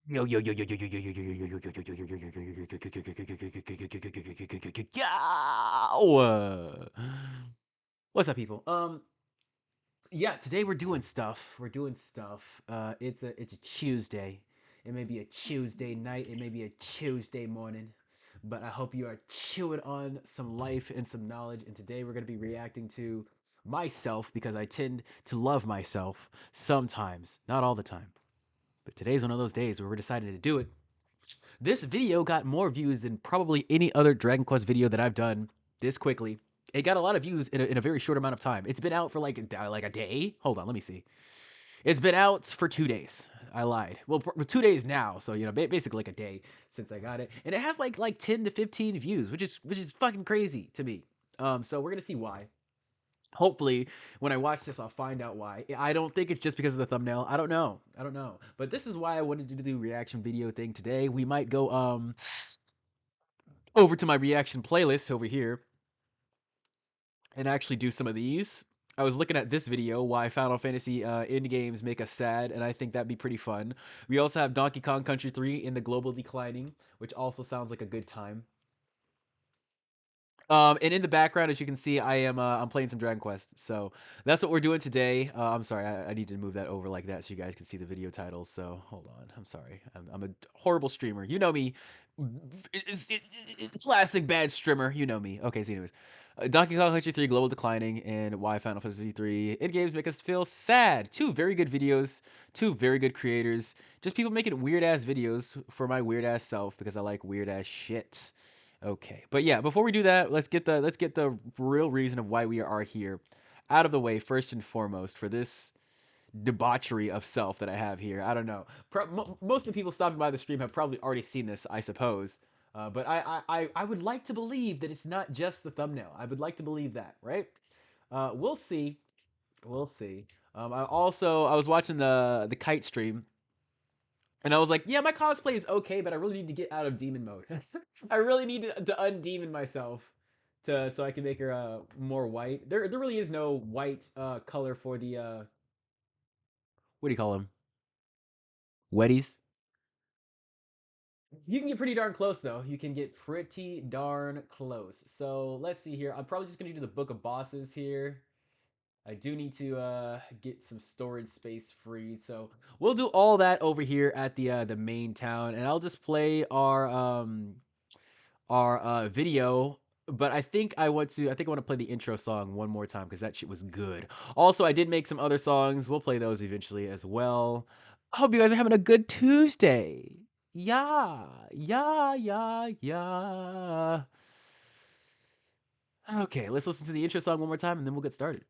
Yo yo yo yo yo yo yo yo yo yo yo yo yo yo yo yo yo. What's up, people? Yeah, today we're doing stuff. We're doing stuff. It's a Tuesday. It may be a Tuesday night. It may be a Tuesday morning, but I hope you are chewing on some life and some knowledge. And today we're gonna be reacting to myself because I tend to love myself sometimes, not all the time. But today's one of those days where we're deciding to do it. This video got more views than probably any other Dragon Quest video that I've done this quickly. It got a lot of views in a very short amount of time. It's been out for like a day. Hold on, let me see. It's been out for 2 days. I lied. Well, for 2 days now, so you know, basically like a day since I got it, and it has like 10 to 15 views, which is fucking crazy to me. So we're gonna see why. Hopefully, when I watch this, I'll find out why. I don't think it's just because of the thumbnail. I don't know. I don't know. But this is why I wanted to do the reaction video thing today. We might go over to my reaction playlist over here and actually do some of these. I was looking at this video, why Final Fantasy indie games make us sad, and I think that'd be pretty fun. We also have Donkey Kong Country 3 in the global declining, which also sounds like a good time. And in the background, as you can see, I'm playing some Dragon Quest. So that's what we're doing today. I'm sorry, I need to move that over like that so you guys can see the video titles. So hold on, I'm sorry, I'm a horrible streamer. You know me, classic bad streamer. You know me. Okay, so anyways, Donkey Kong Country 3 Global Declining and why Final Fantasy 3 in games make us feel sad. Two very good videos, two very good creators. Just people making weird ass videos for my weird ass self because I like weird ass shit. Okay, but yeah, before we do that, let's get the real reason of why we are here out of the way first and foremost for this debauchery of self that I have here. I don't know. Most of the people stopping by the stream have probably already seen this, I suppose. But I would like to believe that it's not just the thumbnail. I would like to believe that, right? We'll see. We'll see. I was watching the kite stream and I was like, yeah, my cosplay is okay, but I really need to get out of demon mode. I really need to undemon myself so I can make her more white. There really is no white color for the what do you call them? Wetties. You can get pretty darn close though. You can get pretty darn close. So let's see here. I'm probably just gonna do the book of bosses here. I do need to get some storage space free, so we'll do all that over here at the main town, and I'll just play our video. But I think I want to play the intro song one more time because that shit was good. Also, I did make some other songs. We'll play those eventually as well. I hope you guys are having a good Tuesday. Yeah, yeah, yeah, yeah. Okay, let's listen to the intro song one more time, and then we'll get started.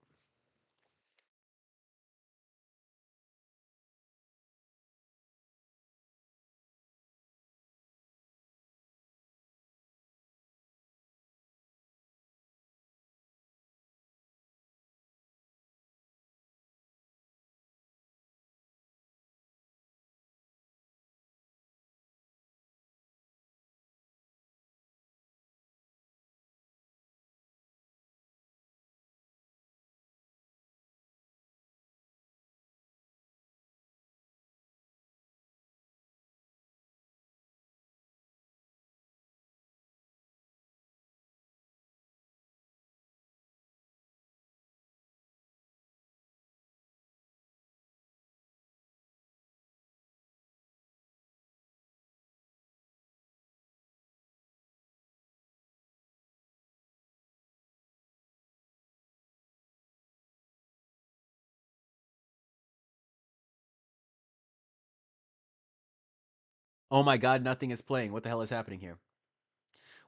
Oh my god, nothing is playing. What the hell is happening here?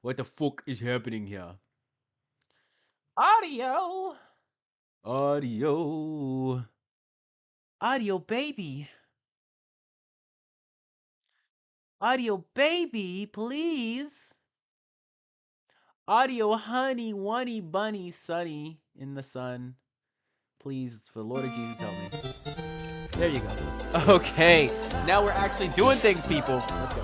What the fuck is happening here? Audio. Audio. Audio baby. Audio baby, please. Audio honey, wunny bunny, sunny in the sun. Please, for the Lord of Jesus, help me. There you go. Okay, now we're actually doing things, people. Let's go.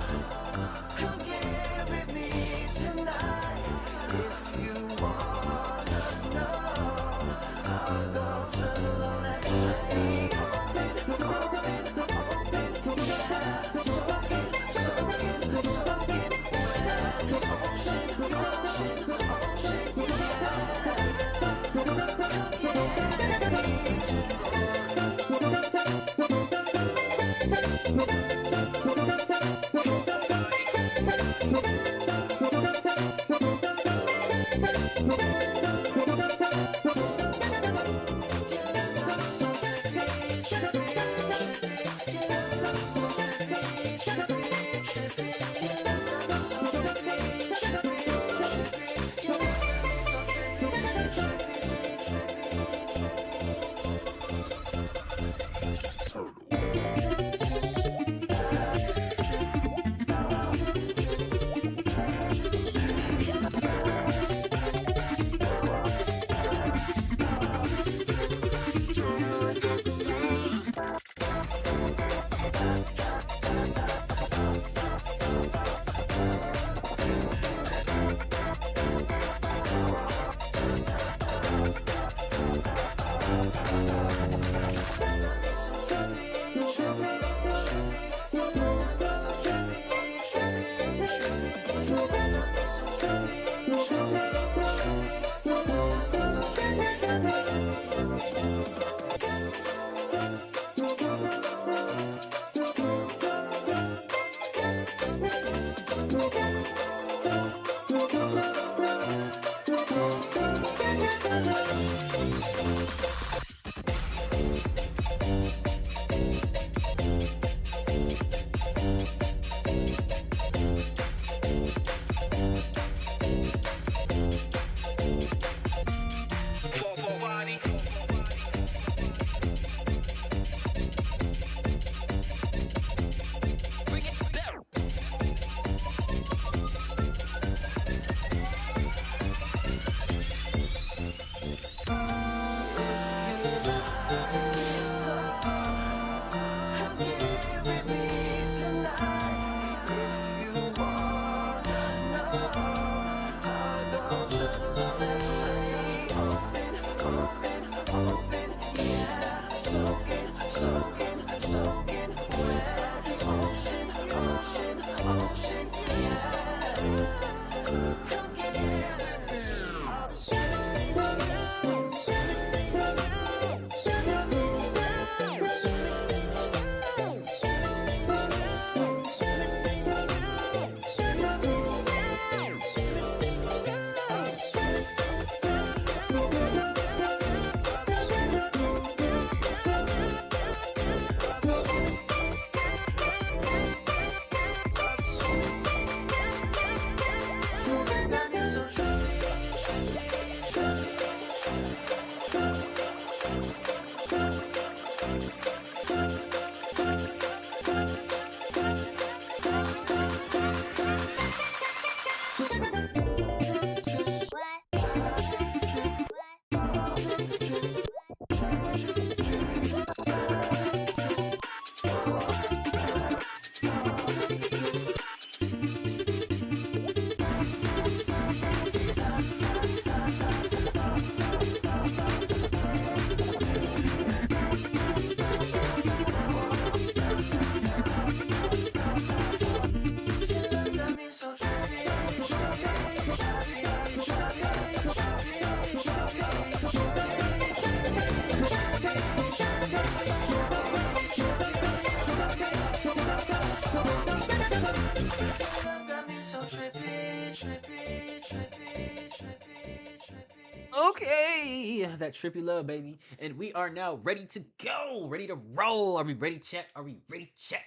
Okay, that trippy love, baby. And we are now ready to go, ready to roll. Are we ready, chat? Are we ready, chat?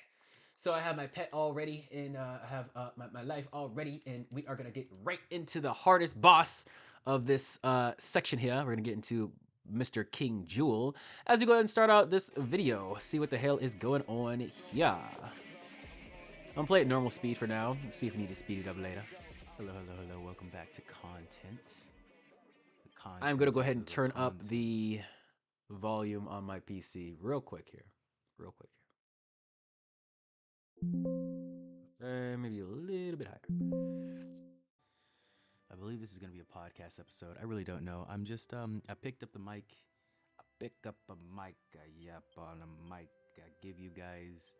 So I have my pet all ready, and I have my life all ready, and we are gonna get right into the hardest boss of this section here. We're gonna get into Mr. King Jewel as we go ahead and start out this video. See what the hell is going on here. I'm gonna play at normal speed for now. Let's see if we need to speed it up later. Hello, hello, hello. Welcome back to content. I'm gonna go ahead and turn up the volume on my PC real quick here. Real quick here. Maybe a little bit higher. I believe this is gonna be a podcast episode. I really don't know. I'm just I picked up the mic. I picked up a mic. Yep, on a mic. I give you guys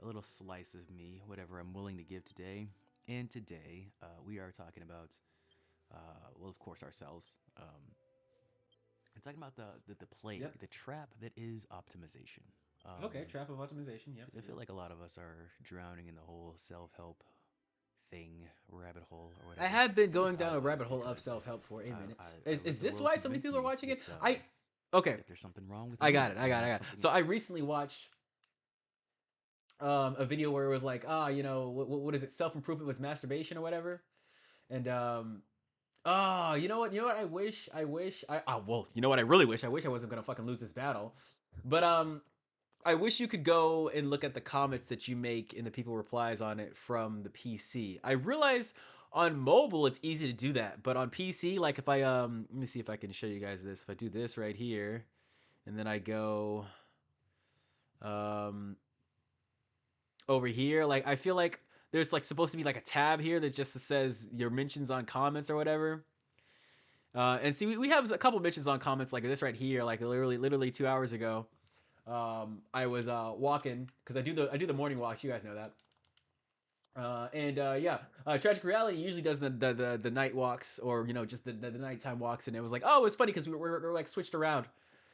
a little slice of me, whatever I'm willing to give today. And today, we are talking about, well, of course, ourselves. I'm talking about the plague, Yep. the trap that is optimization. Okay, trap of optimization. Yep. I feel like a lot of us are drowning in the whole self-help thing, rabbit hole, or I whatever. have been At least going I down a was, rabbit hole of because self-help for a I, minute. I Is let the this world why so many convince people are me watching that it? Okay. that there's something wrong with I me, got it. I got and it. I that got it. something. So I recently watched a video where it was like, what is it? Self-improvement was masturbation or whatever. And you know what? You know what? Well, you know what? I really wish. I wish I wasn't gonna fucking lose this battle. But I wish you could go and look at the comments that you make and the people replies on it from the PC. I realize on mobile it's easy to do that, but on PC, like if I let me see if I can show you guys this. If I do this right here, and then I go um over here, like I feel like there's like supposed to be like a tab here that just says your mentions on comments or whatever. And see, we have a couple mentions on comments like this right here, like literally 2 hours ago. I was walking because I do the morning walks. You guys know that. Tragic Reality usually does the night walks or just the nighttime walks, and it was like, oh, it's funny because we're like switched around.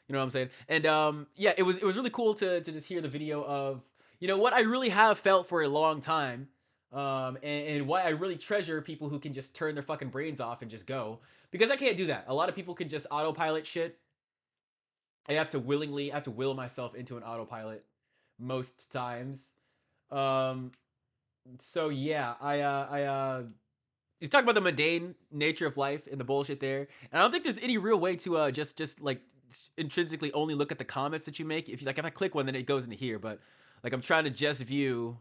You know what I'm saying? And yeah, it was really cool to just hear the video of what I really have felt for a long time, and why I really treasure people who can just turn their fucking brains off and just go, because I can't do that. A lot of people can just autopilot shit. I have to will myself into an autopilot most times. Um, so yeah, you talk about the mundane nature of life and the bullshit there, and I don't think there's any real way to just like intrinsically only look at the comments that you make. If I click one, then it goes into here, but like I'm trying to just view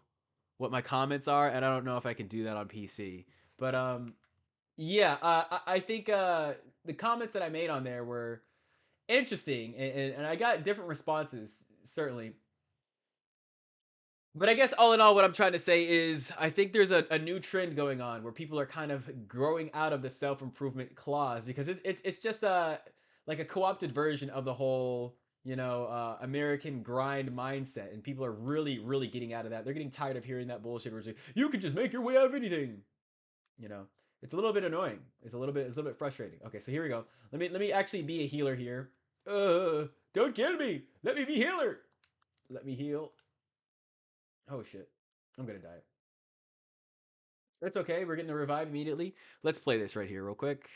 what my comments are, and I don't know if I can do that on PC. But yeah, I think the comments that I made on there were interesting, and I got different responses certainly. But I guess all in all, what I'm trying to say is I think there's a new trend going on where people are kind of growing out of the self improvement clause, because it's just like a co-opted version of the whole American grind mindset, and people are really getting out of that. They're getting tired of hearing that bullshit where it's like, you can just make your way out of anything, you know. It's a little bit annoying. It's a little bit frustrating. Okay, so here we go. Let me actually be a healer here. Don't kill me. Let me be healer. Let me heal. Oh shit. I'm gonna die. It's okay. We're getting a revive immediately. Let's play this right here real quick.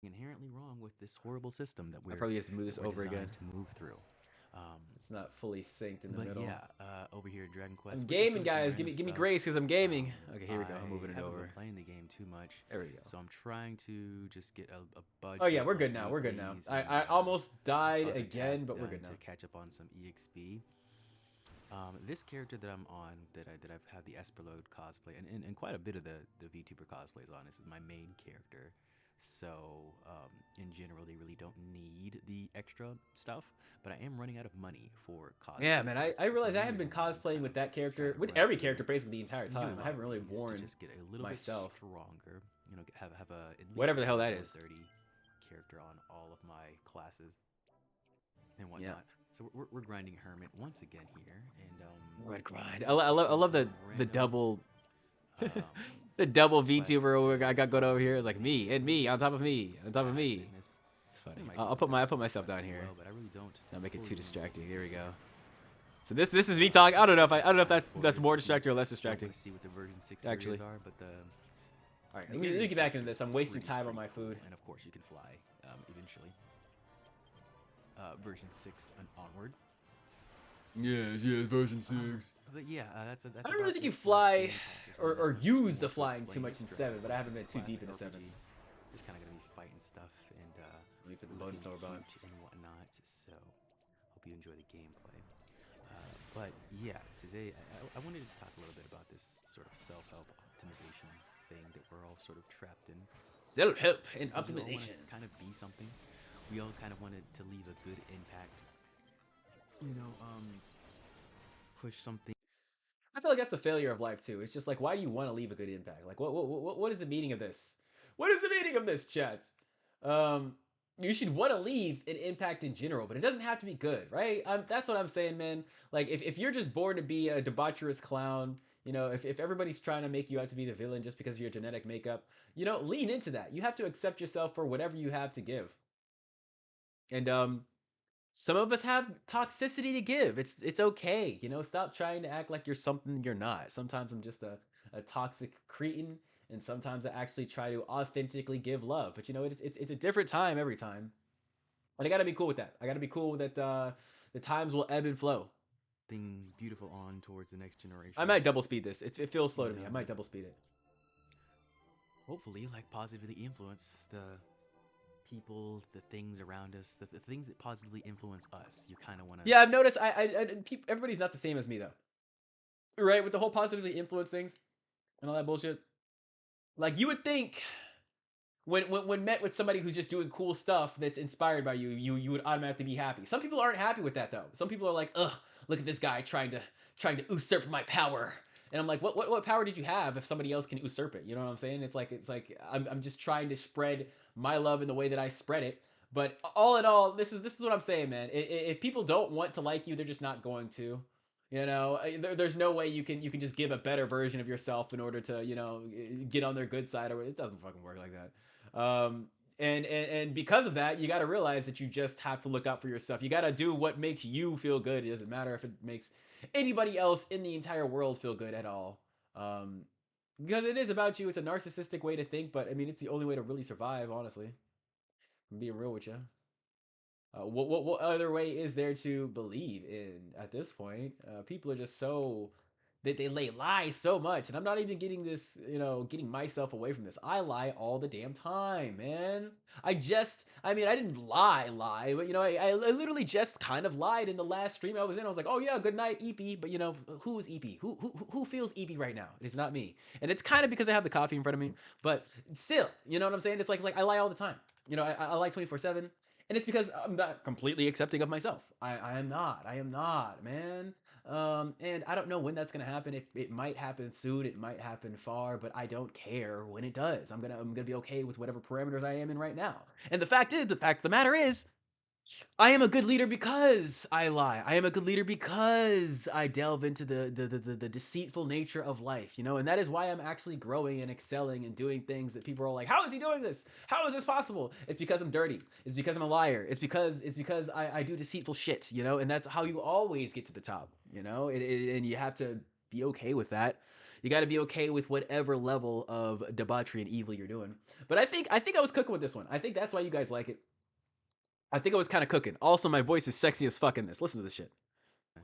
Inherently wrong with this horrible system that I we're probably have to move this that we're over again. designed to move through. Um, It's not fully synced in the but middle. yeah, over here at Dragon I'm Quest, we're just gaming, doing some guys. random Give me stuff. grace because I'm gaming. Um, Okay, here we go. I'm I moving it haven't been over. playing the game too much, There we go. so I'm trying to just get a Oh yeah, budget we're of good now. We're good now. weeklies I and almost died other again, tasks but we're done good now. to catch up on some EXP. This character that I'm on, that I've had the Esperload cosplay, and quite a bit of the VTuber cosplays on, this is my main character. So in general, they really don't need the extra stuff, but I am running out of money for Yeah, cosplay. man. So I that's the realize I main have been reason why I'm cosplaying kind with of that trying character, to with run every character through basically the entire and do time. a I lot haven't of really these to worn just get a little bit myself. stronger. You know, have a at least Whatever the like hell a that level is. 30 character on all of my classes and Yeah. whatnot. So we're grinding Hermit once again here, and Red grind. we're just I doing love some the random double um, the double quests VTuber I to got going over here. It's like maintain me and me levels, on top of just me on top of stat me. goodness. It's funny. I might I'll switch I'll up put some other myself quests down as here. well, but I really don't Not make it too fully remember distracting. what Here they we go. are. So this is me talking. I don't know if I don't know if Kind of that's spoilers more if you distracting or less don't distracting. want to see what the version 6 Actually. areas are, but All right, the let area me is get back just into this. I'm wasting time on pretty my cool, food. and of course you can fly eventually. Version 6 and onward. Yes, version 6. But yeah, I that's don't really about think you it for fly game talk. There's really not or much use the more to flying too explain. much It's in Dragon 7, but I Quest. haven't It's a been too deep classic into 7. RPG. Just kind of gonna be fighting stuff and Let me put the looking bonus over button. cute and whatnot. So hope you enjoy the gameplay. But yeah, today I wanted to talk a little bit about this sort of self-help optimization thing that we're all sort of trapped in Self-help and because we all want to optimization. kind of be something. We all kind of wanted to leave a good impact. You know, push something. I feel like that's a failure of life too. It's just like, why do you want to leave a good impact? Like, what is the meaning of this? What is the meaning of this, chat? Um, you should want to leave an impact in general, but it doesn't have to be good, right? That's what I'm saying, man. Like, if you're just born to be a debaucherous clown, you know, if everybody's trying to make you out to be the villain just because of your genetic makeup, you know, lean into that. You have to accept yourself for whatever you have to give. And some of us have toxicity to give. It's okay, you know. Stop trying to act like you're something you're not. Sometimes I'm just a toxic cretin, and sometimes I actually try to authentically give love. But you know, it's a different time every time, and I gotta be cool with that. I gotta be cool that the times will ebb and flow. Thing beautiful on towards the next I generation, might double speed this. It feels slow to and me. I might double speed it. hopefully, like positively influence the people, the things around us, the things that positively influence us. You kind of want to. Yeah, I've noticed. Everybody's not the same as me though, right? With the whole positively influence things and all that bullshit. Like you would think when met with somebody who's just doing cool stuff that's inspired by you, you would automatically be happy. Some people aren't happy with that though. Some people are like, ugh, look at this guy trying to usurp my power. And I'm like, what power did you have if somebody else can usurp it? You know what I'm saying? It's like I'm just trying to spread my love in the way that I spread it. But all in all, this is what I'm saying, man. If people don't want to like you, they're just not going to. You know, there's no way you can just give a better version of yourself in order to get on their good side, or it doesn't fucking work like that. And because of that, you got to realize that you just have to look out for yourself. You got to do what makes you feel good. It doesn't matter if it makes anybody else in the entire world feel good at all. Um, because it is about you. It's a narcissistic way to think, but I mean, it's the only way to really survive. Honestly, I'm being real with you. What other way is there to believe in at this point? People are just so they lay lies so much, and I'm not even getting this, getting myself away from this. I lie all the damn time, man. I mean, I didn't lie, but I literally just kind of lied in the last stream I was in. I was like, oh yeah, good night, EP. But who's EP? Who feels EP right now? It's not me, and it's kind of because I have the coffee in front of me. But still, you know what I'm saying? It's like I lie all the time. I lie 24/7. And it's because I'm not completely accepting of myself. I am not. I am not, man. And I don't know when that's gonna happen. It might happen soon. It might happen far, but I don't care when it does. I'm gonna be okay with whatever parameters I am in right now. And the fact of the matter is, I am a good leader because I lie. I am a good leader because I delve into the deceitful nature of life, you know, and that is why I'm actually growing and excelling and doing things that people are like, how is he doing this? How is this possible? It's because I'm dirty. It's because I'm a liar. It's because I do deceitful shit, you know, and that's how you always get to the top, you know, and you have to be okay with that. You got to be okay with whatever level of debauchery and evil you're doing. But I think I was cooking with this one. I think that's why you guys like it. I think I was kind of cooking. Also, my voice is sexy as fuck in this. Listen to this shit. You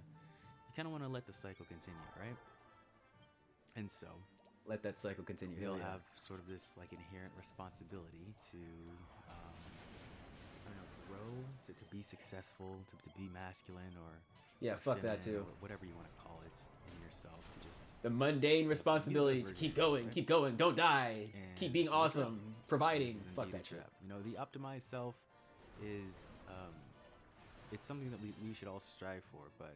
kind of want to let the cycle continue, right? And so Let that cycle continue. you'll Hell yeah. have sort of this like inherent responsibility to, I don't know, grow, to be successful, to be masculine Yeah, or fuck that feminine too. or whatever you want to call it in yourself to just The mundane be the best responsibilities. version of Keep yourself, going, right? keep going, don't die. Keep And being this is a trap. awesome, This providing. is Fuck indeed a that shit. trap. You know, the optimized self is it's something that we should all strive for, but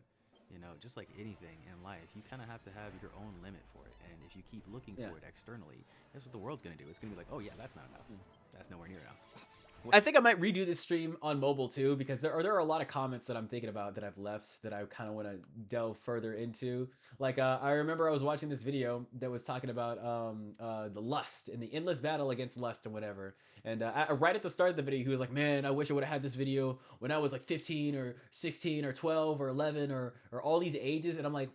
you know, just like anything in life, you kind of have to have your own limit for it. And if you keep looking Yeah. for it externally, that's what the world's gonna do. It's gonna be like, oh yeah, that's not enough. That's nowhere near enough. I think I might redo this stream on mobile too because there are a lot of comments that I'm thinking about that I've left that I kind of want to delve further into. Like I remember I was watching this video that was talking about the lust and the endless battle against lust and whatever. And right at the start of the video, he was like, "Man, I wish I would have had this video when I was like 15 or 16 or 12 or 11 or all these ages." And I'm like,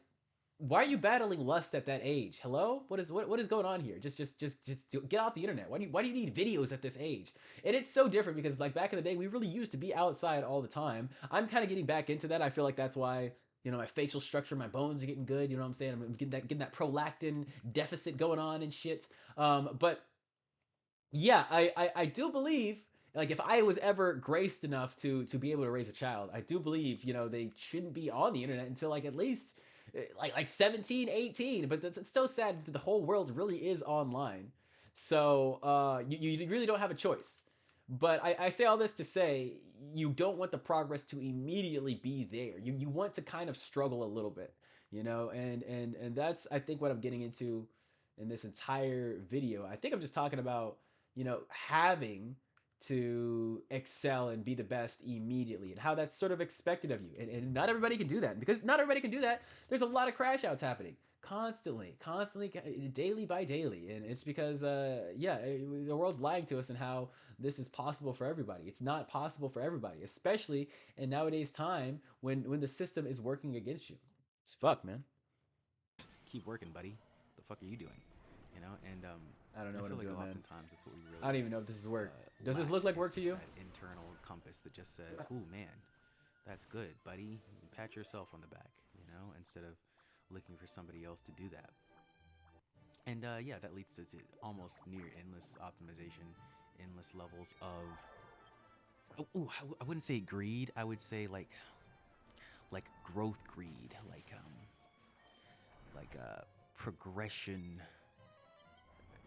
why are you battling lust at that age? Hello, what is going on here? Just get off the internet. Why do you need videos at this age? And it's so different because like back in the day, we really used to be outside all the time. I'm kind of getting back into that. I feel like that's why my facial structure, my bones are getting good. You know what I'm saying? I'm getting that prolactin deficit going on and shit. But yeah, I do believe like if I was ever graced enough to be able to raise a child, I do believe they shouldn't be on the internet until like at least like 17, 18. But it's so sad that the whole world really is online. So you really don't have a choice. But I say all this to say you don't want the progress to immediately be there. You want to kind of struggle a little bit, and that's I think what I'm getting into in this entire video. I think I'm just talking about having to excel and be the best immediately and how that's sort of expected of you. And not everybody can do that. And because not everybody can do that, there's a lot of crash outs happening constantly, daily by daily. And it's because, the world's lying to us and how this is possible for everybody. It's not possible for everybody, especially in nowadays time when the system is working against you. It's fuck, man. Keep working, buddy. The fuck are you doing? You know, and I don't know I what I'm feel like doing, man. oftentimes that's what we I don't really even know if this is work. Does this lack look like is work to just you? that internal compass that just says, "Ooh, man, that's good, buddy." Pat yourself on the back, you know, instead of looking for somebody else to do that. And yeah, that leads to almost near endless optimization, endless levels of. I wouldn't say greed. I would say like growth greed, like progression,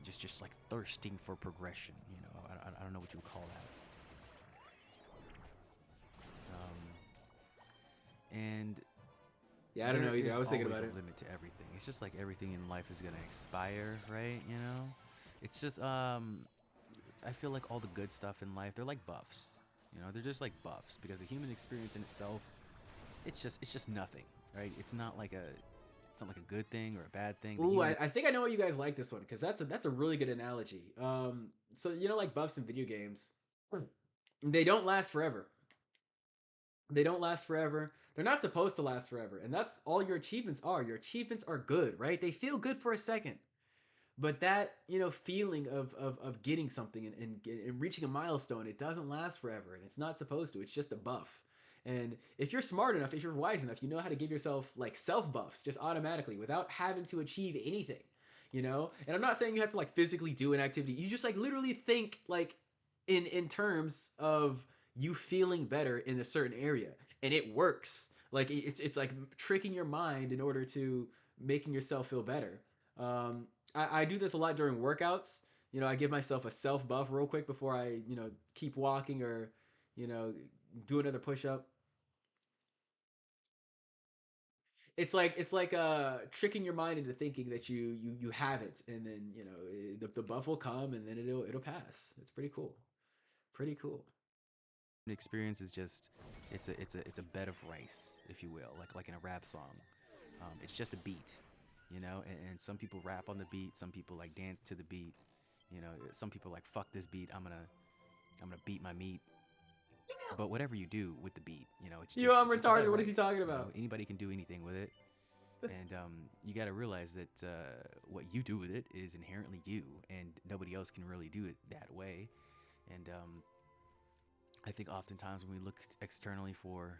just like thirsting for progression. You know, I don't know what you would call that. And Yeah, I don't there know either. I is was thinking always about a it. limit to everything. It's just like everything in life is gonna expire, right? You know, it's just I feel like all the good stuff in life, they're like buffs. You know, they're just like buffs because the human experience in itself, it's just nothing, right? It's not like a good thing or a bad thing. The Ooh, human I think I know why you guys like this one because that's a really good analogy. So like buffs in video games, they don't last forever. They don't last forever. They're not supposed to last forever, and that's all your achievements are. Your achievements are good, right? They feel good for a second, but that feeling of getting something and reaching a milestone, it doesn't last forever, and it's not supposed to. It's just a buff. And if you're smart enough, if you're wise enough, you know how to give yourself like self buffs just automatically without having to achieve anything. And I'm not saying you have to like physically do an activity. You just like literally think like in terms of you feeling better in a certain area, and it works. Like it's like tricking your mind in order to making yourself feel better. I do this a lot during workouts. I give myself a self buff real quick before I keep walking or you know do another push up. It's like tricking your mind into thinking that you have it, and then the buff will come, and then it'll pass. It's pretty cool. Pretty cool. experience is just it's a bed of rice, if you will, like in a rap song. It's just a beat, and some people rap on the beat, some people like dance to the beat. Some people like fuck this beat. I'm gonna beat my meat. But whatever you do with the beat, it's Yo, just I'm it's just a bed retarded. of What is he rice. talking about? Anybody can do anything with it, and you got to realize that what you do with it is inherently you, and nobody else can really do it that way. And I think oftentimes when we look externally for,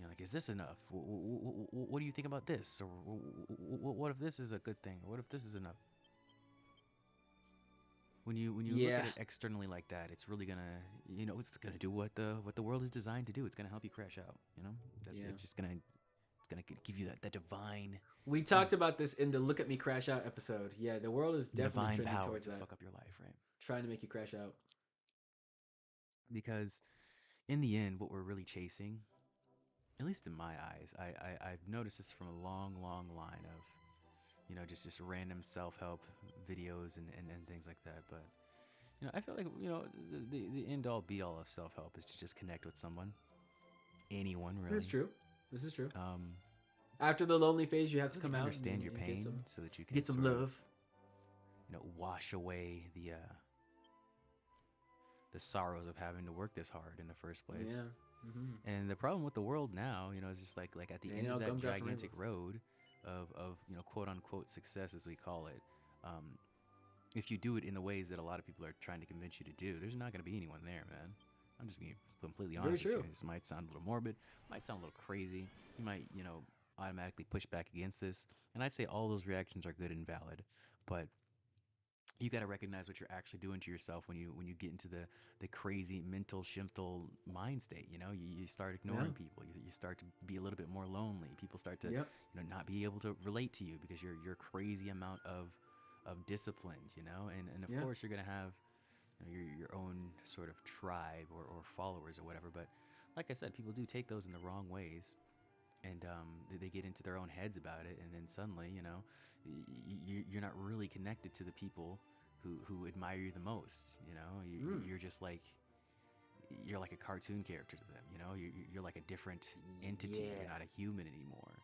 like, is this enough? What do you think about this? Or what if this is a good thing? Or what if this is enough? When you look Yeah, at it externally like that, it's really gonna, it's gonna do what the world is designed to do. It's gonna help you crash out. That's yeah. it's just gonna give you that divine We kind of talked about this in the "Look at Me Crash Out" episode. Yeah, the world is definitely divine trending power towards to that, fuck up your life, right? trying to make you crash out. Because in the end, what we're really chasing, at least in my eyes, I've noticed this from a long, long line of, just random self help videos and things like that. But I feel like the end all be all of self help is to just connect with someone, anyone This is really. true. This is true. Um, After the lonely phase, you have to Really come out understand your and pain so that you can get some sort of love. wash away the sorrows of having to work this hard in the first place. Yeah. Mm-hmm. And the problem with the world now, is just like at the Ain't end no of that gumdrops and gigantic rainbows. road of quote unquote success as we call it. Um, if you do it in the ways that a lot of people are trying to convince you to do, there's not going to be anyone there, man. I'm just being completely It's very honest with you. true. This might sound a little morbid, might sound a little crazy. You might, automatically push back against this. And I'd say all those reactions are good and valid, but you got to recognize what you're actually doing to yourself when you get into the crazy mental shiftal mind state. You start Yeah. ignoring people. You start to be a little bit more lonely. People start to Yep. not be able to relate to you because your crazy amount of discipline. And of Yeah. course you're gonna have your own sort of tribe or followers or whatever. But like I said, people do take those in the wrong ways, and they get into their own heads about it, and then suddenly, you're not really connected to the people who admire you the most. Mm. You're just like you're like a cartoon character to them. You're like a different entity. You're Yeah. not a human anymore.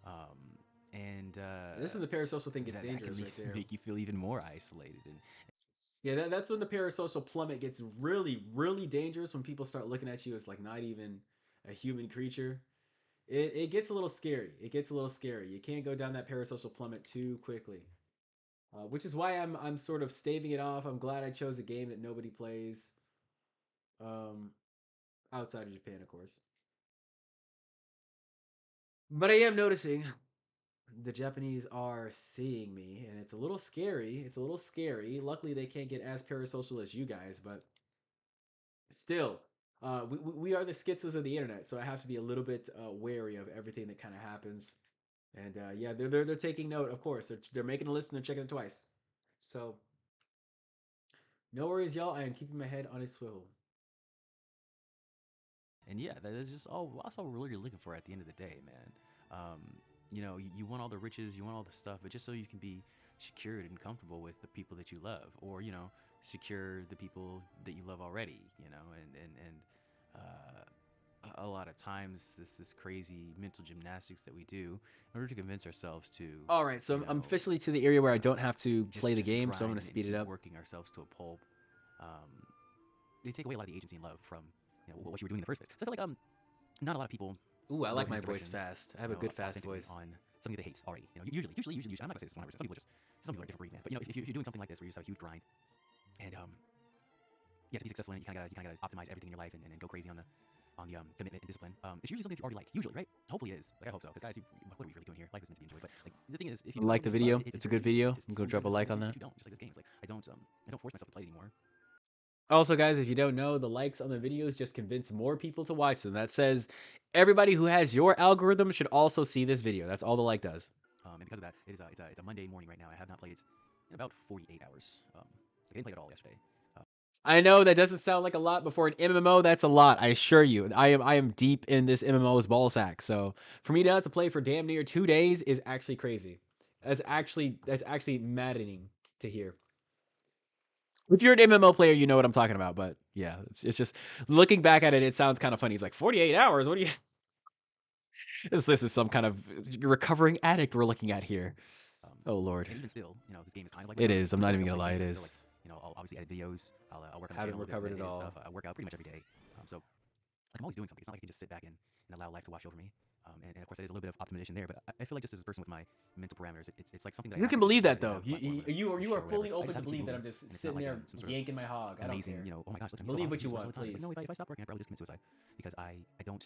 Um, and This is the parasocial thing gets that can dangerous right there. make you feel even more isolated. And Yeah, that's when the parasocial plummet gets really, really dangerous when people start looking at you as like not even a human creature. It gets a little scary. It gets a little scary. You can't go down that parasocial plummet too quickly. Which is why I'm sort of staving it off. I'm glad I chose a game that nobody plays um, outside of Japan, of course. But I am noticing the Japanese are seeing me, and it's a little scary. It's a little scary. Luckily, they can't get as parasocial as you guys, but still, we are the schizos of the internet, so I have to be a little bit wary of everything that kind of happens. And yeah, they're taking note. Of course, they're making a list and they're checking it twice. So no worries, y'all. I am keeping my head on a swivel. yeah, that is just all. That's all we're really looking for at the end of the day, man. You want all the riches, you want all the stuff, but just so you can be secured and comfortable with the people that you love, or secure the people that you love already. And a lot of times this crazy mental gymnastics that we do in order to convince ourselves to, All right, so you I'm know, officially to the area where I don't have to play the just game, so I'm grind gonna and speed it keep up. working ourselves to a pulp. Um, they take away a lot of the agency and love from what you were doing in the first place. So I feel like not a lot of people Ooh, I go like in my this voice direction, fast. I have a good fast authentically voice. on something that they hate already. Usually, I'm not gonna say this 100%. Some people are a different breed, man. But if you're doing something like this where you just have a huge grind, and yeah, to be successful in it, you kind of gotta optimize everything in your life and go crazy on the commitment and discipline. It's usually something that you already like. Usually, right? Hopefully, it is. Like I hope so. Because guys, what are we really doing here? Life is meant to be enjoyed. But like the thing is, if you do Like the something that you love, video? it's It's a very good easy video. to Go slowly drop a turn like yourself on into that. what you don't. Just like this game. It's like I don't force myself to play it anymore. Also, guys, if you don't know, the likes on the videos just convince more people to watch them. That says everybody who has your algorithm should also see this video. That's all the like does. And because of that, it's a Monday morning right now. I have not played in about 48 hours. I didn't play it at all yesterday. I know that doesn't sound like a lot, but for an MMO, that's a lot. I assure you. I am deep in this MMO's ball sack. So for me not to play for damn near 2 days is actually crazy. That's actually maddening to hear. If you're an MMO player, you know what I'm talking about. But yeah, it's just looking back at it, it sounds kind of funny. It's like 48 hours. What do you? This is some kind of recovering addict we're looking at here. Oh Lord. And even still, you know, this game is kind of like It workout. is. I'm It's not still even a gonna lie. great It game. It's is. still like, you know, I'll obviously edit videos. I'll work on my Haven't channel, recovered at edit all. stuff. I work out pretty much every day. So like I'm always doing something. It's not like I can just sit back and allow life to wash over me. And of course, there's a little bit of optimization there. But I feel like just as a person with my mental parameters, it's like something that I You have can to do, believe that whether though. have a platform You or are show, fully whatever. I open just to have to keep believe that moving. I'm just And it's not sitting like there some sort of yanking my hog. I don't amazing, care. you know, oh my gosh, look, I'm Believe so what you awesome, want, all the time. It's please. like, no, if I stop working, I probably just commit suicide because I don't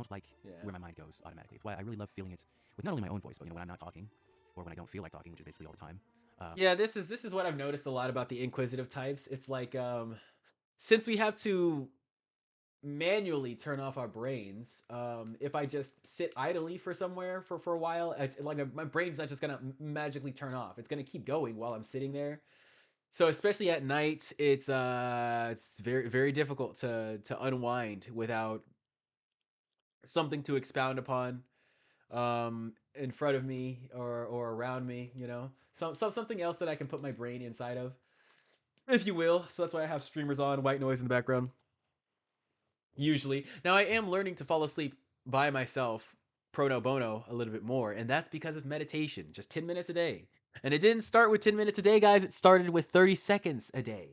like Yeah. where my mind goes automatically. It's why I really love feeling it with not only my own voice, but you know, when I'm not talking or when I don't feel like talking, which is basically all the time. Yeah, this is what I've noticed a lot about the inquisitive types. It's like since we have to manually turn off our brains, if I just sit idly for somewhere for a while, it's like my brain's not just gonna magically turn off. It's gonna keep going while I'm sitting there. So especially at night, it's very difficult to unwind without something to expound upon in front of me or around me, you know. Something else that I can put my brain inside of, if you will. So that's why I have streamers on, white noise in the background. Usually. Now I am learning to fall asleep by myself pro bono a little bit more, and that's because of meditation. Just 10 minutes a day. And it didn't start with 10 minutes a day, guys. It started with 30 seconds a day.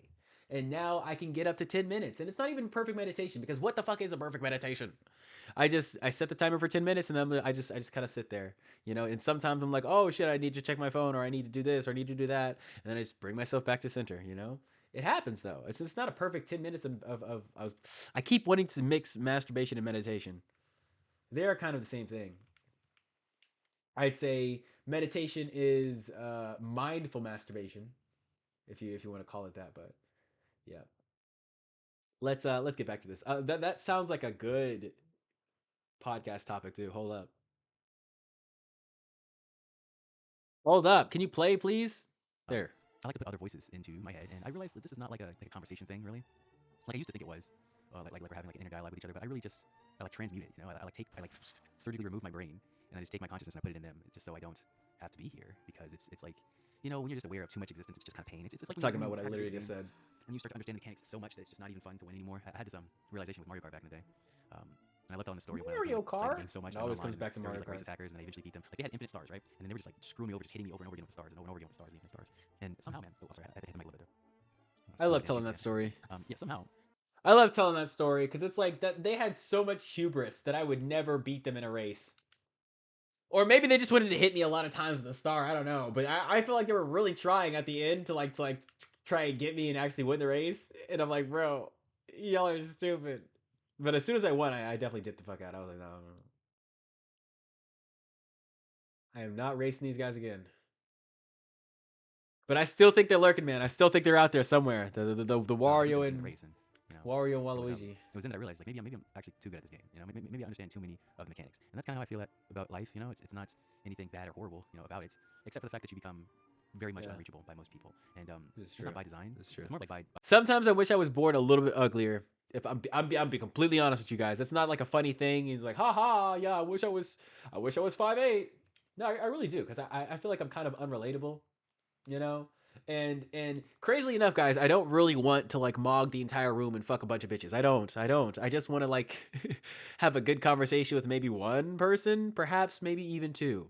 And now I can get up to 10 minutes. And it's not even perfect meditation, because what the fuck is a perfect meditation? I set the timer for 10 minutes, and then I just kind of sit there, you know. And sometimes I'm like, oh shit, I need to check my phone, or I need to do this, or I need to do that, and then I just bring myself back to center, you know. It happens though. It's not a perfect 10 minutes I keep wanting to mix masturbation and meditation. They are kind of the same thing. I'd say meditation is mindful masturbation, if you want to call it that. But yeah, let's get back to this. That sounds like a good podcast topic too. Hold up. Can you play, please? There. I like to put other voices into my head, and I realized that this is not like a conversation thing, really. Like I used to think it was, like we're having like an inner dialogue with each other. But I really just I like transmute it. You know, I like surgically remove my brain, and I just take my consciousness and I put it in them, just so I don't have to be here. Because it's like, you know, when you're just aware of too much existence, it's just kind of pain. It's like Talking when about what I have a literally good just game, said. when you start to understand the mechanics so much that it's just not even fun to win anymore. I had this realization with Mario Kart back in the day. And I love telling the story of when I was Mario playing the Kart? game so much. It I went always comes online, back to there were Mario these like Kart. racist hackers, and I eventually beat them. Like they had infinite stars, right? And then they were just like screwing me over, just hitting me over and over again with the stars, and over and over again with the stars, and infinite stars. And somehow, man, oh, I'm sorry, I hit the mic a little bit there. I love telling that story. Yeah, somehow. I love telling that story because it's like that they had so much hubris that I would never beat them in a race. Or maybe they just wanted to hit me a lot of times with the star. I don't know, but I feel like they were really trying at the end to try and get me and actually win the race. And I'm like, bro, y'all are stupid. But as soon as I won, I definitely dipped the fuck out. I was like, no, I am not racing these guys again. But I still think they're lurking, man. I still think they're out there somewhere. The Wario and Race and, you know, Wario and Waluigi. It was then that I realized like maybe I'm actually too good at this game. You know, maybe I understand too many of the mechanics, and that's kind of how I feel about life. You know, it's not anything bad or horrible, you know, about it, except for the fact that you become very much unreachable by most people, and it's not by design. It's true. It's more like by Sometimes I wish I was born a little bit uglier. If I'm be completely honest with you guys, that's not like a funny thing. It's like, ha ha, yeah. I wish I was 5'8". No, I really do, because I feel like I'm kind of unrelatable, you know. And crazily enough, guys, I don't really want to like mog the entire room and fuck a bunch of bitches. I don't. I just want to like have a good conversation with maybe one person, perhaps maybe even two.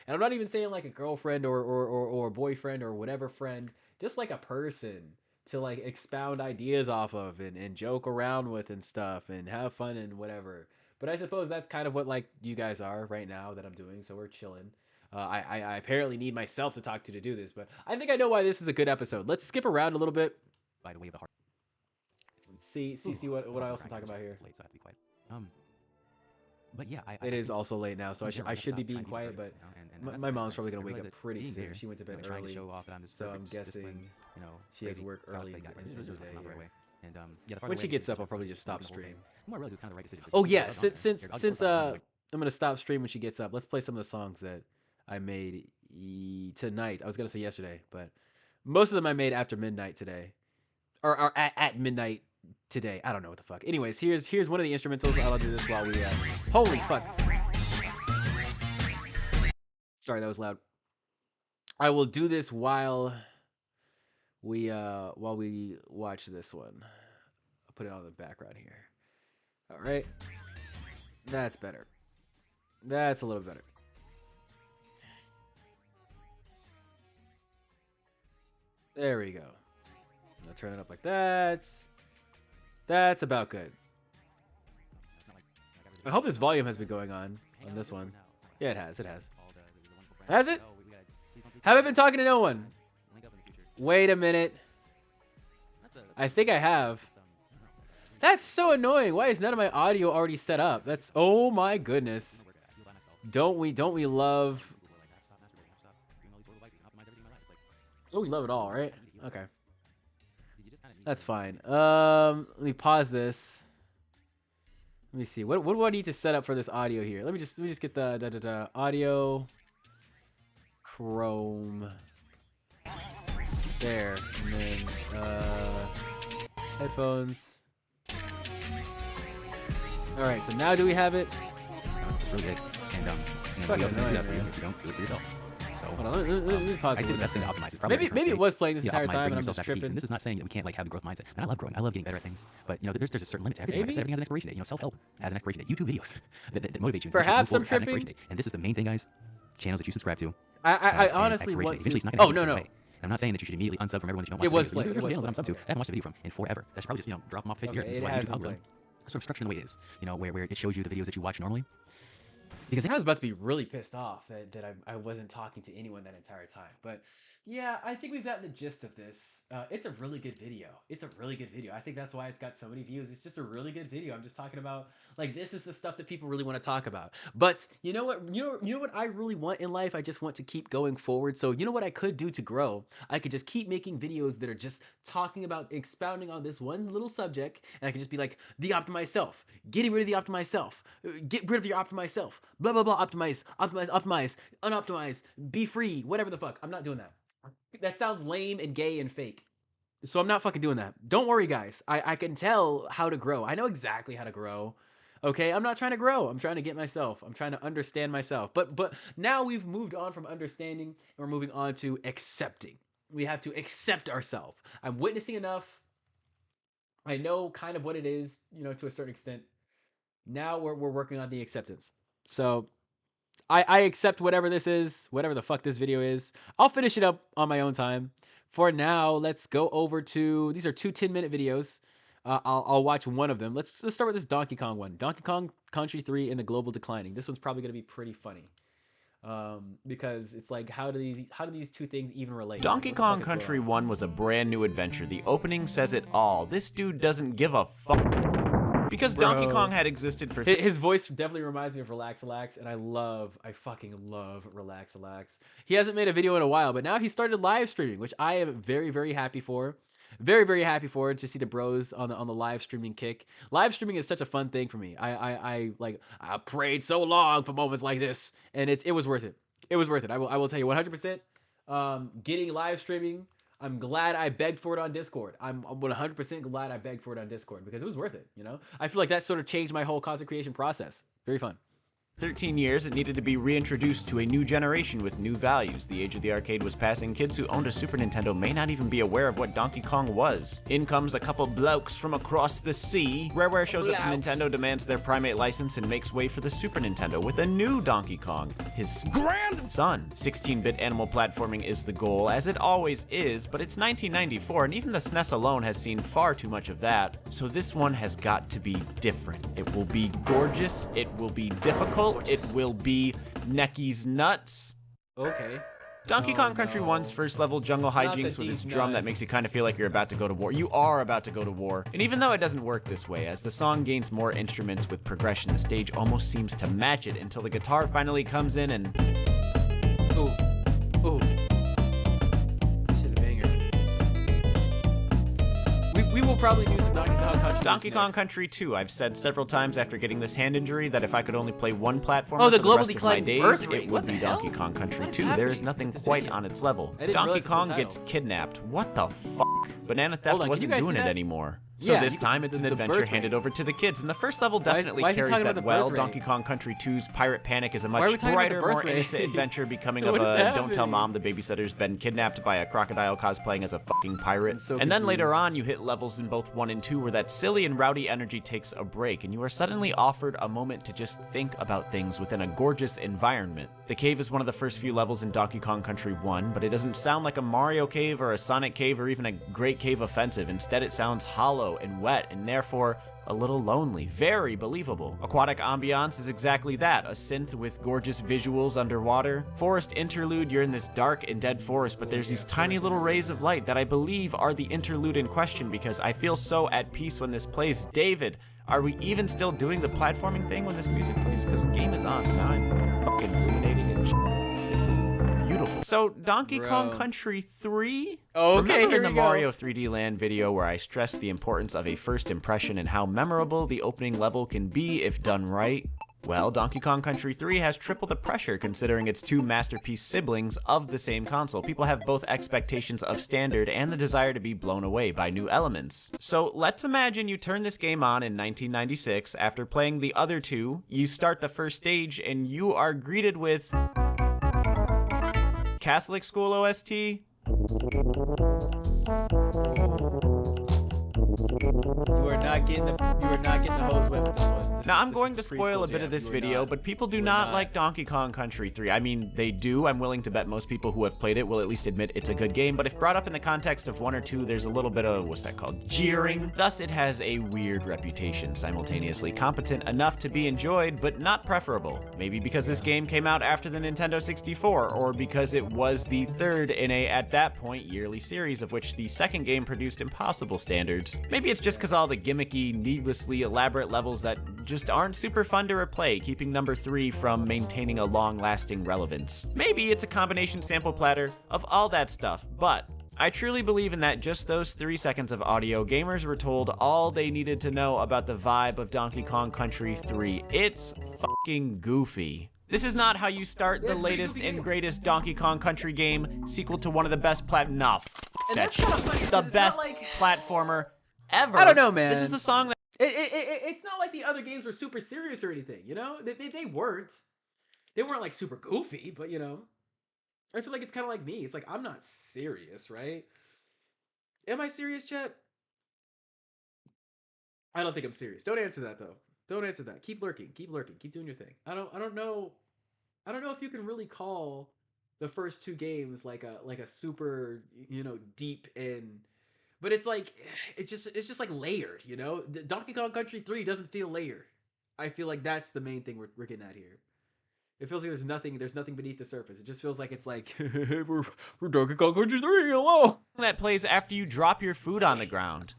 And I'm not even saying like a girlfriend or boyfriend or whatever friend, just like a person to like expound ideas off of and joke around with and stuff and have fun and whatever. But I suppose that's kind of what like you guys are right now that I'm doing. So we're chilling. I apparently need myself to talk to do this, but I think I know why this is a good episode. Let's skip around a little bit. by the way of the heart. See what I also talk about here. It's late, so I have to be quiet. But yeah, It is also late now, so I should be being quiet, but my mom's probably gonna wake up pretty soon. There, She went to bed trying to early, show off that I'm just so I'm guessing you know, she has work early in the in the day. way. And yeah, When she gets up, I'll probably just stop stream. More really, it was kind of the right decision. Oh yeah, since I'm gonna stop stream when she gets up. Let's play some of the songs that I made tonight. I was gonna say yesterday, but most of them I made after midnight today, or at midnight today. I don't know what the fuck. Anyways, here's one of the instrumentals. I'll do this while we. Holy fuck! Sorry, that was loud. I will do this while while we watch this one. I'll put it on the background here. All right. That's better. That's a little better. There we go. I'll turn it up like that. That's about good. I hope this volume has been going on this one. Yeah, it has. It has. Has it? Haven't been talking to no one. Wait a minute. I think I have. That's so annoying. Why is none of my audio already set up? That's, oh my goodness. Don't we love... Oh, we love it all, right? Okay. That's fine. Let me pause this. Let me see. What do I need to set up for this audio here? Let me just get the audio Chrome. There. And then headphones. Alright, so now do we have it? It's really good. And you know, Fucking we also do that annoying, for you man. if you don't do it for yourself. So Hold on, let me pause I'd it. say the best thing to optimize is probably Maybe it was playing this entire optimize, time bring and I'm yourself just back to peace. tripping. And this is not saying that we can't like have the growth mindset. And I love growing. I love getting better at things. But you know, there's a certain limit to everything. Like I said, everything has an expiration date. You know, self-help has an expiration date. YouTube videos that motivate you. Perhaps I'm have an expiration tripping. date. And this is the main thing, guys. Channels that you subscribe to. I have an honestly expiration want date. Eventually, it's to... not gonna Oh, be no, the no. same way. And I'm not saying that you should immediately unsub from everyone that you don't watch. It was videos. playing. There's It was channels that I'm playing. sub to. I haven't watched a video from in forever. That should probably just, you know, drop them off face of the earth. Okay, This is it why has YouTube been algorithm playing. sort of structured in the way it is. You know, where it shows you the videos that you watch normally. Because I was about to be really pissed off that I wasn't talking to anyone that entire time. But yeah, I think we've gotten the gist of this. It's a really good video. It's a really good video. I think that's why it's got so many views. It's just a really good video. I'm just talking about, like, this is the stuff that people really want to talk about. But you know what? You know what I really want in life? I just want to keep going forward. So you know what I could do to grow? I could just keep making videos that are just talking about, expounding on this one little subject, and I could just be like, the optimized self, getting rid of the optimized self, get rid of your optimized self, blah blah blah, optimize, unoptimize, be free, whatever the fuck. I'm not doing that. That sounds lame and gay and fake. So I'm not fucking doing that. Don't worry, guys. I can tell how to grow. I know exactly how to grow. Okay, I'm not trying to grow. I'm trying to get myself. I'm trying to understand myself. But now we've moved on from understanding and we're moving on to accepting. We have to accept ourselves. I'm witnessing enough. I know kind of what it is, you know, to a certain extent. Now we're working on the acceptance. So I accept whatever this is, whatever the fuck this video is. I'll finish it up on my own time. For now, let's go over to, these are two 10-minute videos. I'll watch one of them. Let's start with this Donkey Kong one. Donkey Kong Country 3 and the Global Declining. This one's probably gonna be pretty funny. Because it's like, how do these two things even relate? Donkey Kong Country 1 was a brand new adventure. The opening says it all. This dude doesn't give a fuck. Because Donkey Kong had existed for... His voice definitely reminds me of Relax, and I fucking love Relax. He hasn't made a video in a while, but now he started live streaming, which I am very, very happy for. Very, very happy for to see the bros on the live streaming kick. Live streaming is such a fun thing for me. I prayed so long for moments like this, and it was worth it. It was worth it. I will tell you 100%. Getting live streaming, I'm glad I begged for it on Discord. I'm 100% glad I begged for it on Discord because it was worth it, you know? I feel like that sort of changed my whole content creation process. Very fun. 13 years, it needed to be reintroduced to a new generation with new values. The age of the arcade was passing. Kids who owned a Super Nintendo may not even be aware of what Donkey Kong was. In comes a couple blokes from across the sea. Rareware shows up to Nintendo, demands their Primate license, and makes way for the Super Nintendo with a new Donkey Kong, his grandson. 16-bit animal platforming is the goal, as it always is, but it's 1994, and even the SNES alone has seen far too much of that. So this one has got to be different. It will be gorgeous, it will be difficult, it will be Necky's nuts. Okay. Donkey Kong Country 1's first level jungle hijinks with its drum that makes you kind of feel like you're about to go to war. You are about to go to war. And even though it doesn't work this way, as the song gains more instruments with progression, the stage almost seems to match it until the guitar finally comes in and... Ooh. Ooh. Shit, a banger. We will probably do some Donkey Kong Country. Donkey Kong Country 2. I've said several times after getting this hand injury that if I could only play one platform the for the global rest of my decline days, birth rate. it What would the be hell? Donkey Kong Country What is 2. There happening is nothing with this quite video? on its level. I didn't Donkey realize the full Kong title. gets kidnapped. What the fuck? Banana Theft Hold on, can you wasn't guys see doing it that? anymore. So Yeah, this time it's an the adventure birth handed rate. over to the kids, and the first level Why is- definitely why is he carries talking that about the well. birth Donkey rate? Kong Country 2's Pirate Panic is a Why are we much talking about the brighter, birth more rate? innocent adventure becoming So of what is a don't tell happening? mom the babysitter's been kidnapped by a crocodile cosplaying as a fucking pirate. I'm so And then later confused. on you hit levels in both 1 and 2 where that silly and rowdy energy takes a break, and you are suddenly offered a moment to just think about things within a gorgeous environment. The cave is one of the first few levels in Donkey Kong Country 1, but it doesn't sound like a Mario cave or a Sonic cave or even a Great Cave Offensive. Instead it sounds hollow and wet and therefore a little lonely. Very believable. Aquatic ambiance is exactly that, a synth with gorgeous visuals underwater. Forest interlude, you're in this dark and dead forest, but there's these tiny little rays of light that I believe are the interlude in question because I feel so at peace when this plays. David, are we even still doing the platforming thing when this music plays? Because the game is on, and now I'm fucking ruminating and shit. It's simply beautiful. So, Donkey Kong Bro. Country 3? Okay, Remember here in the we go. Mario 3D Land video where I stressed the importance of a first impression and how memorable the opening level can be if done right? Well, Donkey Kong Country 3 has triple the pressure considering its two masterpiece siblings of the same console. People have both expectations of standard and the desire to be blown away by new elements. So let's imagine you turn this game on in 1996. After playing the other two, you start the first stage and you are greeted with Catholic School OST. You are not getting the hose wet with this one. Now, I'm going to spoil a bit of this video, but people do not like Donkey Kong Country 3. I mean, they do. I'm willing to bet most people who have played it will at least admit it's a good game, but if brought up in the context of 1 or 2, there's a little bit of, what's that called, jeering. Thus, it has a weird reputation, simultaneously competent enough to be enjoyed, but not preferable. Maybe because this game came out after the Nintendo 64, or because it was the third in a, at that point, yearly series of which the second game produced impossible standards. Maybe it's just because all the gimmicky, needlessly elaborate levels that just aren't super fun to replay, keeping number 3 from maintaining a long-lasting relevance. Maybe it's a combination sample platter of all that stuff, but I truly believe in that just those 3 seconds of audio, gamers were told all they needed to know about the vibe of Donkey Kong Country 3. It's fucking goofy. This is not how you start the latest and greatest Donkey Kong Country game, sequel to one of the best that shit. The best platformer ever. I don't know, man. This is the song that It's not like the other games were super serious or anything, you know? They weren't. They weren't like super goofy, but you know. I feel like it's kind of like me. It's like I'm not serious, right? Am I serious, Chet? I don't think I'm serious. Don't answer that though. Don't answer that. Keep lurking. Keep lurking. Keep doing your thing. I don't know. I don't know if you can really call the first 2 games like a super, you know, deep in. But it's like it's just like layered, you know? The Donkey Kong Country 3 doesn't feel layered. I feel like that's the main thing we're getting at here. It feels like there's nothing beneath the surface. It just feels like it's like we're Donkey Kong Country 3, hello. that plays after you drop your food on the ground.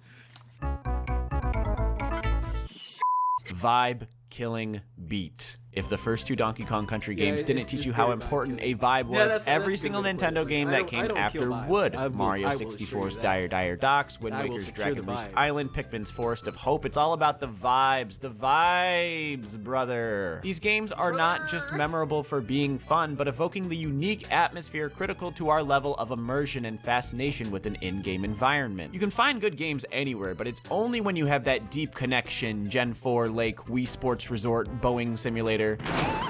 Vibe killing beat. If the first 2 Donkey Kong Country games didn't teach you how very important vibe a vibe Yeah, was, that's every a good single way to put it. Nintendo Like, game I that don't came kill after vibes. would. I will Mario assure you 64's that. Dire Dire Docks, Wind I will Waker's secure Dragon the Roost vibe. Island, Pikmin's Forest of Hope. It's all about the vibes. The vibes, brother. These games are not just memorable for being fun, but evoking the unique atmosphere critical to our level of immersion and fascination with an in-game environment. You can find good games anywhere, but it's only when you have that deep connection, Gen 4 Lake, Wii Sports Resort, Boeing Simulator,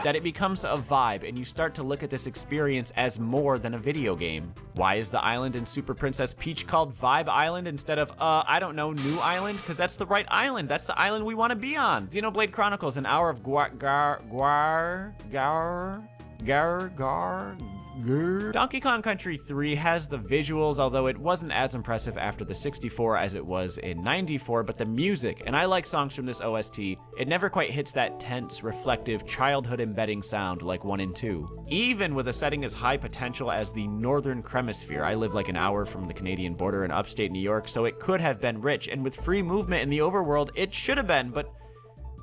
that it becomes a vibe and you start to look at this experience as more than a video game. Why is the island in Super Princess Peach called Vibe Island instead of, I don't know, New Island? Because that's the right island. That's the island we want to be on. Xenoblade Chronicles, an hour of Donkey Kong Country 3 has the visuals, although it wasn't as impressive after the 64 as it was in 94, but the music, and I like songs from this OST, it never quite hits that tense, reflective, childhood embedding sound like 1 and 2. Even with a setting as high potential as the Northern Cremisphere, I live like an hour from the Canadian border in upstate New York, so it could have been rich, and with free movement in the overworld, it should have been, but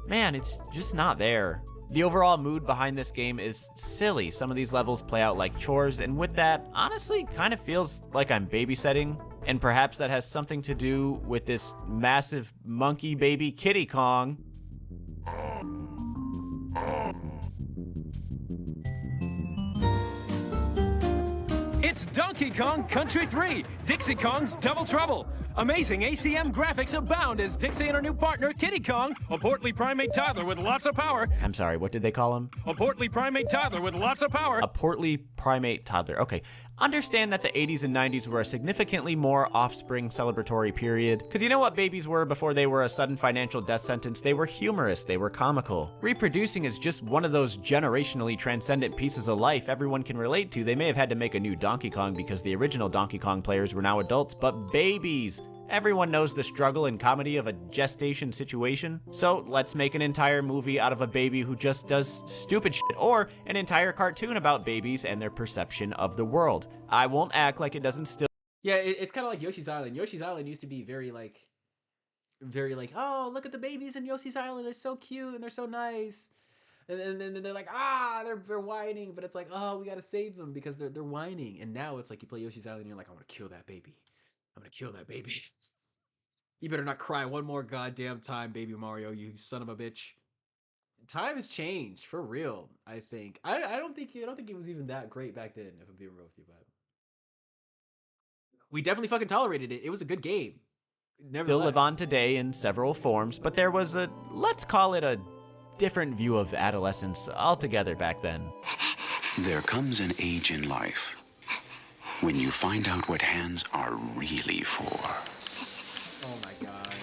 man, it's just not there. The overall mood behind this game is silly. Some of these levels play out like chores, and with that, honestly, kind of feels like I'm babysitting. And perhaps that has something to do with this massive monkey baby Kitty Kong. It's Donkey Kong Country 3, Dixie Kong's Double Trouble. Amazing ACM graphics abound as Dixie and her new partner, Kitty Kong, a portly primate toddler with lots of power. I'm sorry, what did they call him? A portly primate toddler with lots of power. A portly primate toddler. Okay. Understand that the 80s and 90s were a significantly more offspring celebratory period. Because you know what babies were before they were a sudden financial death sentence? They were humorous, they were comical. Reproducing is just one of those generationally transcendent pieces of life everyone can relate to. They may have had to make a new Donkey Kong because the original Donkey Kong players were now adults, but babies. Everyone knows the struggle and comedy of a gestation situation. So let's make an entire movie out of a baby who just does stupid shit, or an entire cartoon about babies and their perception of the world. I won't act like it doesn't still. Yeah, it's kind of like Yoshi's Island. Yoshi's Island used to be very like, oh, look at the babies in Yoshi's Island. They're so cute and they're so nice. And then they're like, they're whining, but it's like, oh, we gotta save them because they're whining. And now it's like you play Yoshi's Island and you're like, I'm gonna kill that baby. I'm gonna kill that baby. You better not cry one more goddamn time, baby Mario, you son of a bitch. Times changed for real, I think. I don't think it was even that great back then, if I'm being real with you, but we definitely fucking tolerated it. It was a good game. Nevertheless. Still live on today in several forms, but there was a, let's call it a different view of adolescence altogether back then. There comes an age in life when you find out what hands are really for. Oh my god.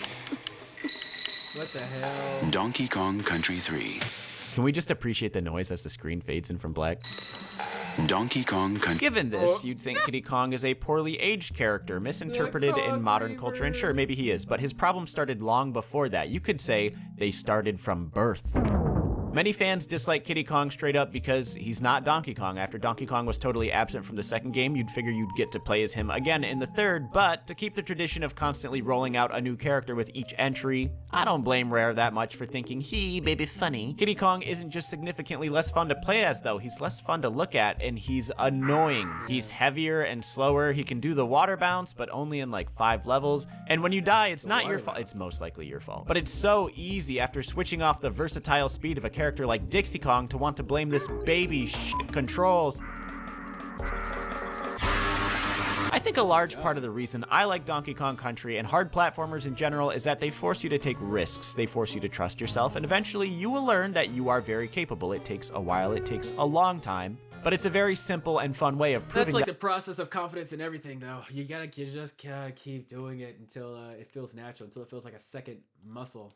What the hell? Donkey Kong Country 3. Can we just appreciate the noise as the screen fades in from black? Donkey Kong Country. Given this, you'd think Kitty Kong is a poorly aged character, misinterpreted in modern culture, and sure, maybe he is, but his problem started long before that. You could say they started from birth. Many fans dislike Kitty Kong straight up because he's not Donkey Kong. After Donkey Kong was totally absent from the second game, you'd figure you'd get to play as him again in the third, but to keep the tradition of constantly rolling out a new character with each entry, I don't blame Rare that much for thinking he may be funny. Kitty Kong isn't just significantly less fun to play as though, he's less fun to look at, and he's annoying. He's heavier and slower, he can do the water bounce, but only in like 5 levels, and when you die, it's not your fault, it's most likely your fault. But it's so easy after switching off the versatile speed of a character like Dixie Kong to want to blame this baby shit controls. I think a large part of the reason I like Donkey Kong Country and hard platformers in general is that they force you to take risks, they force you to trust yourself, and eventually you will learn that you are very capable. It takes a while, it takes a long time, but it's a very simple and fun way of proving That's like the process of confidence in everything, though. You just gotta keep doing it until it feels natural, until it feels like a second muscle,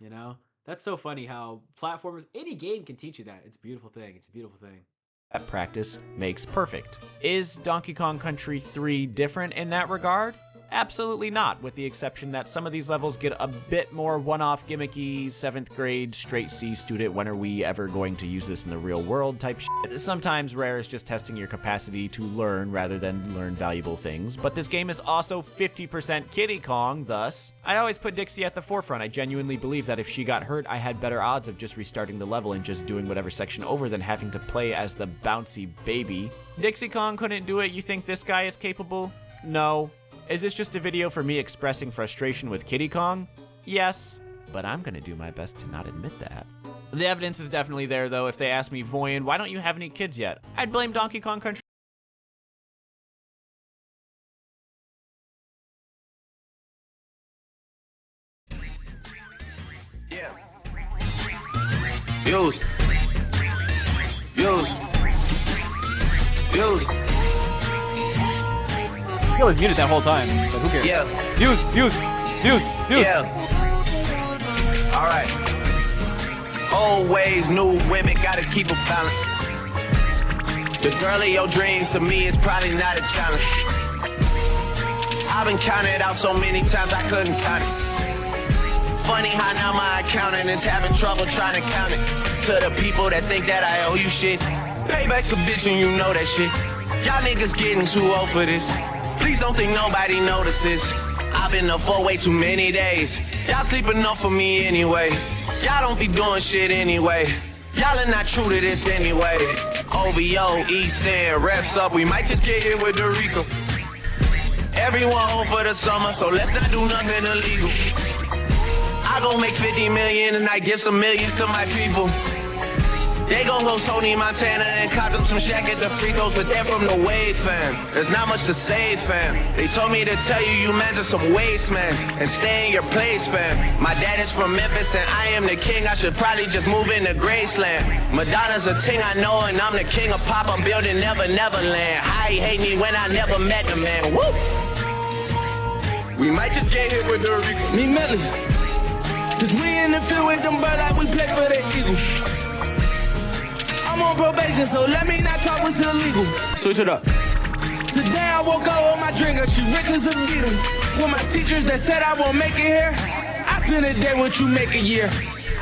you know? That's so funny how platformers, any game can teach you that. It's a beautiful thing. It's a beautiful thing. that practice makes perfect. Is Donkey Kong Country 3 different in that regard? Absolutely not, with the exception that some of these levels get a bit more one-off gimmicky, 7th grade, straight C student, when are we ever going to use this in the real world type shit. Sometimes Rare is just testing your capacity to learn rather than learn valuable things, but this game is also 50% Kitty Kong, thus, I always put Dixie at the forefront. I genuinely believe that if she got hurt, I had better odds of just restarting the level and just doing whatever section over than having to play as the bouncy baby. Dixie Kong couldn't do it, you think this guy is capable? No. Is this just a video for me expressing frustration with Kitty Kong? Yes, but I'm gonna do my best to not admit that. The evidence is definitely there, though. If they ask me, Voyan, why don't you have any kids yet? I'd blame Donkey Kong Country. Yeah. Use. He was muted that whole time, but who cares? Yeah. Use. Yeah. All right. Old ways, new women, gotta keep a balance. The girl of your dreams to me is probably not a challenge. I've been counted out so many times I couldn't count it. Funny how now my accountant is having trouble trying to count it. To the people that think that I owe you shit, payback's a bitch and you know that shit. Y'all niggas getting too old for this. Please don't think nobody notices. I've been up for way too many days. Y'all sleep enough for me anyway. Y'all don't be doing shit anyway. Y'all are not true to this anyway. OVO, East End, reps up. We might just get hit with Dorico. Everyone home for the summer, so let's not do nothing illegal. I gon' make 50 million and I give some millions to my people. They gon' go Tony Montana and cop them some shack at the free throws, but they're from the wave, fam. There's not much to say, fam. They told me to tell you, you mans are some waste mans and stay in your place, fam. My dad is from Memphis and I am the king. I should probably just move into Graceland. Madonna's a ting I know and I'm the king of pop. I'm building Neverland. How he hate me when I never met the man. Woo! We might just get hit with the Rico. Me Melly. Cause we in the field with them bird like we play for the Eagle. I'm on probation, so let me not talk what's illegal. Switch it up. Today I woke up with my drinker, she rich as a beetle. For my teachers that said I won't make it here, I spend a day what you make a year.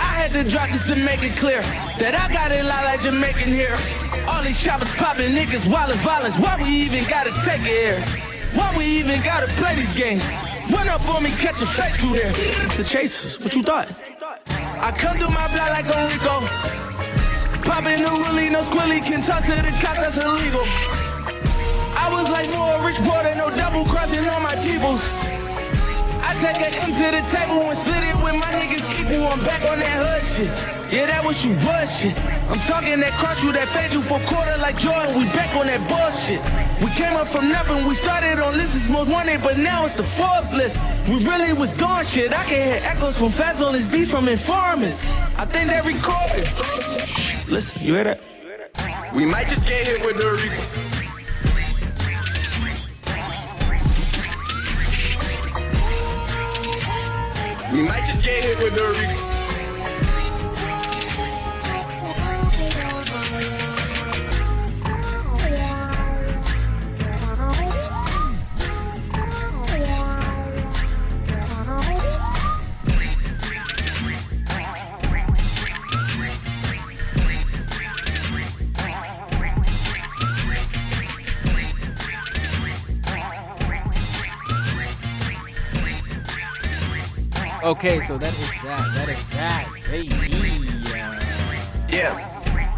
I had to drop this to make it clear that I got it like Jamaican here. All these choppers popping, niggas wildin' violence. Why we even gotta take it here? Why we even gotta play these games? Run up on me, catch a face through there. The chasers, what you thought? I come through my block like a Rico. Poppin' no willy, no squilly, can talk to the cop, that's illegal. I was like more rich boy, no double crossing on my peoples. I take an M to the table and split it with my niggas equal. I'm back on that hood shit. Yeah, that was you rushing. I'm talking that cross you, that fed you for quarter like Jordan. We back on that bullshit. We came up from nothing. We started on lists most wanted, but now it's the Forbes list. We really was doing shit. I can hear echoes from Fats on this beat from informants. I think they recorded. Listen, you hear that? We might just get hit with the Rico. We might just get hit with the Rico. Okay, so that is that, baby. Yeah.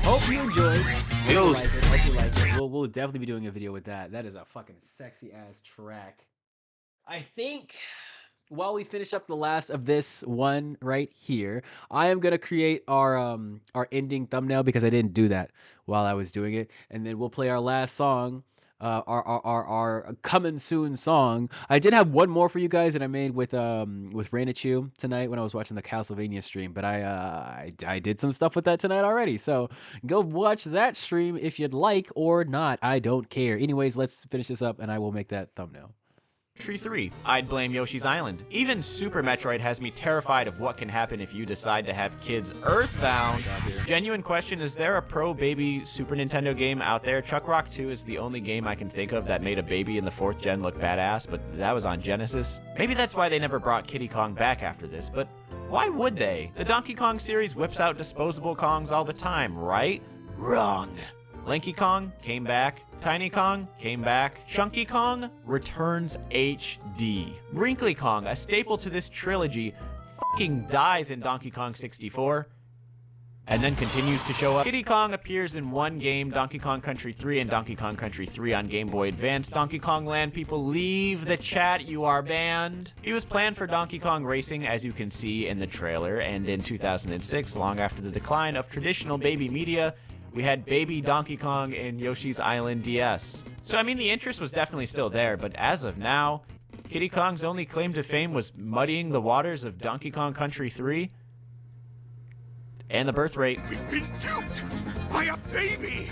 Hope you enjoyed. Hope Yo. you like it. Hope you like it. We'll definitely be doing a video with that. That is a fucking sexy ass track. I think while we finish up the last of this one right here, I am gonna create our ending thumbnail because I didn't do that while I was doing it, and then we'll play our last song. Our coming soon song. I did have one more for you guys that I made with Rainichu tonight when I was watching the Castlevania stream, but I did some stuff with that tonight already. So go watch that stream if you'd like or not. I don't care. Anyways, let's finish this up and I will make that thumbnail. Country 3. I'd blame Yoshi's Island. Even Super Metroid has me terrified of what can happen if you decide to have kids Earthbound. Genuine question, is there a pro baby Super Nintendo game out there? Chuck Rock 2 is the only game I can think of that made a baby in the 4th gen look badass, but that was on Genesis. Maybe that's why they never brought Kiddy Kong back after this, but why would they? The Donkey Kong series whips out disposable Kongs all the time, right? Wrong. Lanky Kong came back. Tiny Kong came back. Chunky Kong returns HD. Wrinkly Kong, a staple to this trilogy, fucking dies in Donkey Kong 64 and then continues to show up. Kiddy Kong appears in one game, Donkey Kong Country 3 and Donkey Kong Country 3 on Game Boy Advance. Donkey Kong Land people, leave the chat, you are banned. He was planned for Donkey Kong Racing, as you can see in the trailer, and in 2006, long after the decline of traditional baby media, we had Baby Donkey Kong in Yoshi's Island DS. So I mean, the interest was definitely still there, but as of now, Kiddy Kong's only claim to fame was muddying the waters of Donkey Kong Country 3 and the birth rate. We've been duped by a baby!